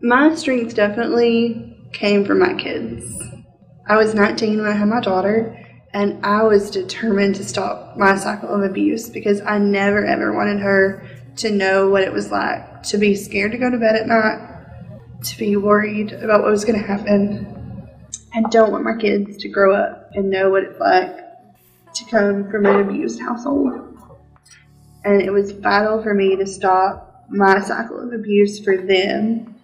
My strength definitely came from my kids. I was 19 when I had my daughter, and I was determined to stop my cycle of abuse because I never ever wanted her to know what it was like to be scared to go to bed at night, to be worried about what was going to happen. I don't want my kids to grow up and know what it's like to come from an abused household. And it was vital for me to stop my cycle of abuse for them.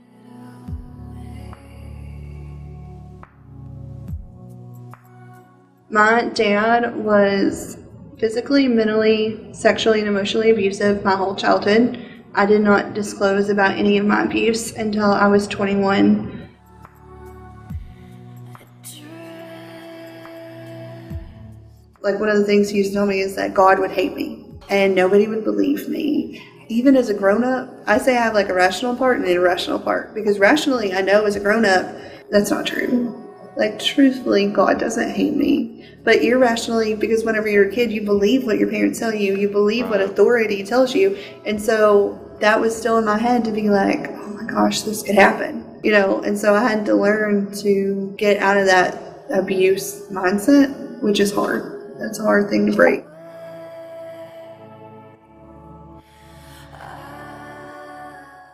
My dad was physically, mentally, sexually, and emotionally abusive my whole childhood. I did not disclose about any of my abuse until I was 21. Like, one of the things he used to tell me is that God would hate me and nobody would believe me. Even as a grown-up, I say I have like a rational part and an irrational part, because rationally I know as a grown-up that's not true. Like, truthfully, God doesn't hate me. But irrationally, because whenever you're a kid, you believe what your parents tell you. You believe what authority tells you. And so that was still in my head to be like, oh my gosh, this could happen. You know, and so I had to learn to get out of that abuse mindset, which is hard. That's a hard thing to break.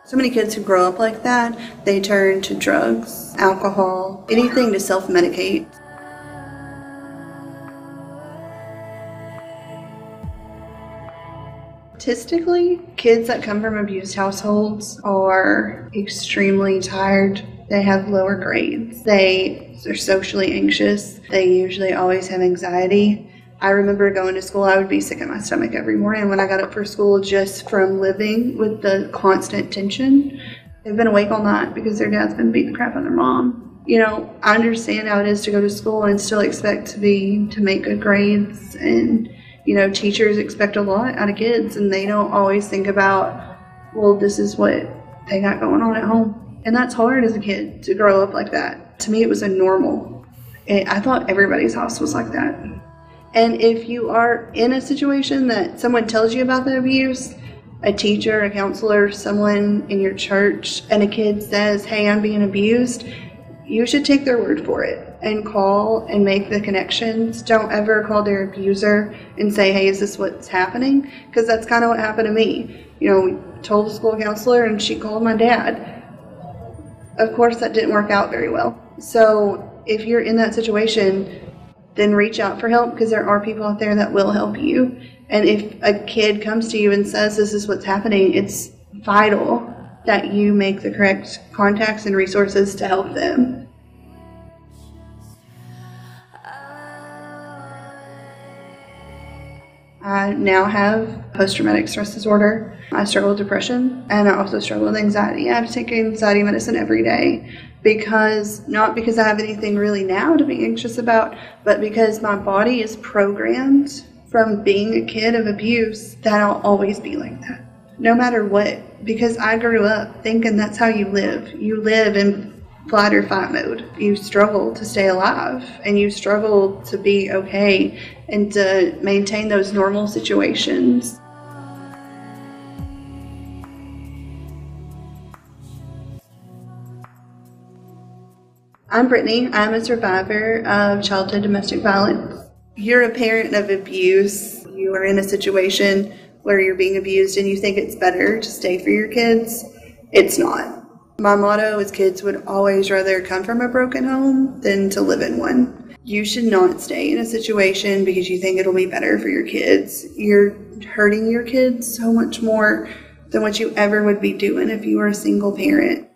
So many kids who grow up like that, they turn to drugs, alcohol, anything to self-medicate. Statistically, kids that come from abused households are extremely tired. They have lower grades. They're socially anxious. They usually always have anxiety. I remember going to school, I would be sick at my stomach every morning when I got up for school just from living with the constant tension. They've been awake all night because their dad's been beating the crap out of their mom. You know, I understand how it is to go to school and still expect to make good grades, and you know, teachers expect a lot out of kids, and they don't always think about, well, this is what they got going on at home. And that's hard as a kid to grow up like that. To me, it was a normal. I thought everybody's house was like that. And if you are in a situation that someone tells you about the abuse, a teacher, a counselor, someone in your church, and a kid says, hey, I'm being abused, you should take their word for it and call and make the connections. Don't ever call their abuser and say, hey, is this what's happening? Because that's kind of what happened to me. You know, we told the school counselor and she called my dad. Of course, that didn't work out very well. So if you're in that situation, then reach out for help, because there are people out there that will help you. And if a kid comes to you and says this is what's happening, it's vital that you make the correct contacts and resources to help them. I now have post-traumatic stress disorder. I struggle with depression, and I also struggle with anxiety. I have to take anxiety medicine every day, not because I have anything really now to be anxious about, but because my body is programmed from being a kid of abuse that I'll always be like that, no matter what, because I grew up thinking that's how you live. You live in flight or fight mode. You struggle to stay alive, and you struggle to be okay and to maintain those normal situations. I'm Brittney. I'm a survivor of childhood domestic violence. You're a parent of abuse. You are in a situation where you're being abused and you think it's better to stay for your kids. It's not. My motto is kids would always rather come from a broken home than to live in one. You should not stay in a situation because you think it'll be better for your kids. You're hurting your kids so much more than what you ever would be doing if you were a single parent.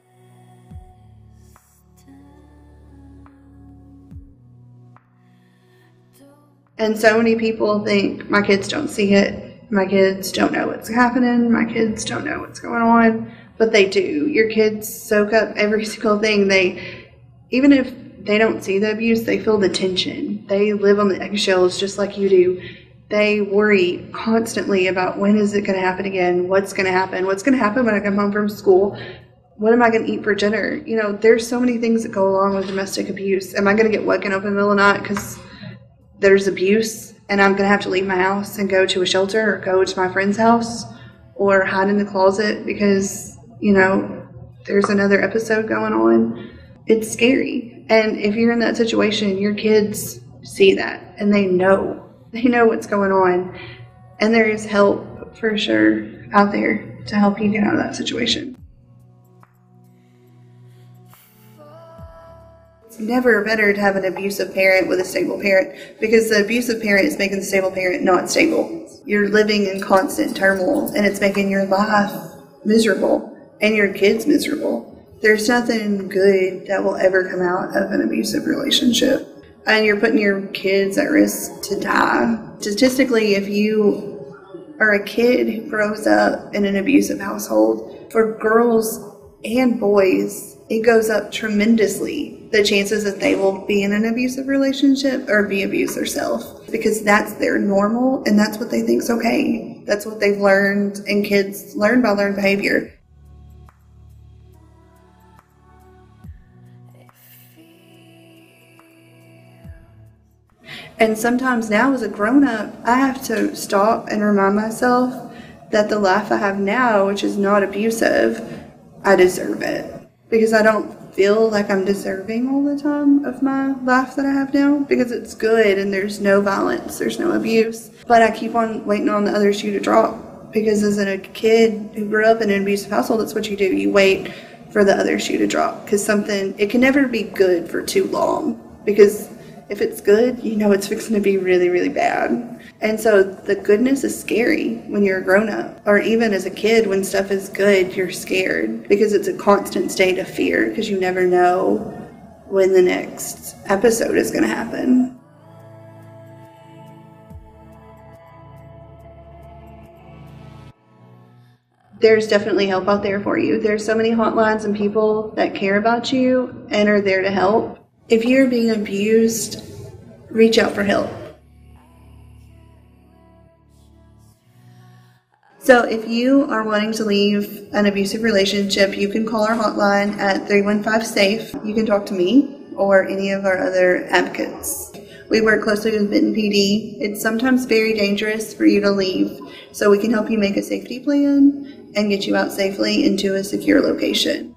And so many people think my kids don't see it, my kids don't know what's happening, my kids don't know what's going on, but they do. Your kids soak up every single thing. Even if they don't see the abuse, they feel the tension. They live on the eggshells just like you do. They worry constantly about when is it going to happen again, what's going to happen when I come home from school, what am I going to eat for dinner? You know, there's so many things that go along with domestic abuse. Am I going to get woken up in the middle of the night because there's abuse and I'm going to have to leave my house and go to a shelter or go to my friend's house or hide in the closet because, you know, there's another episode going on. It's scary. And if you're in that situation, your kids see that and they know what's going on. And there is help for sure out there to help you get out of that situation. It's never better to have an abusive parent with a stable parent, because the abusive parent is making the stable parent not stable. You're living in constant turmoil, and it's making your life miserable and your kids miserable. There's nothing good that will ever come out of an abusive relationship. And you're putting your kids at risk to die. Statistically, if you are a kid who grows up in an abusive household, for girls and boys, it goes up tremendously, the chances that they will be in an abusive relationship or be abused themselves, because that's their normal and that's what they think's okay. That's what they've learned, and kids learn by learned behavior. And sometimes now as a grown-up, I have to stop and remind myself that the life I have now, which is not abusive, I deserve it. Because I don't feel like I'm deserving all the time of my life that I have now, because it's good and there's no violence, there's no abuse. But I keep on waiting on the other shoe to drop, because as a kid who grew up in an abusive household, that's what you do. You wait for the other shoe to drop, because it can never be good for too long, because if it's good, you know it's fixing to be really, really bad. And so the goodness is scary when you're a grown-up, or even as a kid when stuff is good, you're scared, because it's a constant state of fear, because you never know when the next episode is going to happen. There's definitely help out there for you. There's so many hotlines and people that care about you and are there to help. If you're being abused, reach out for help. So if you are wanting to leave an abusive relationship, you can call our hotline at 315-SAFE. You can talk to me or any of our other advocates. We work closely with Benton PD. It's sometimes very dangerous for you to leave, so we can help you make a safety plan and get you out safely into a secure location.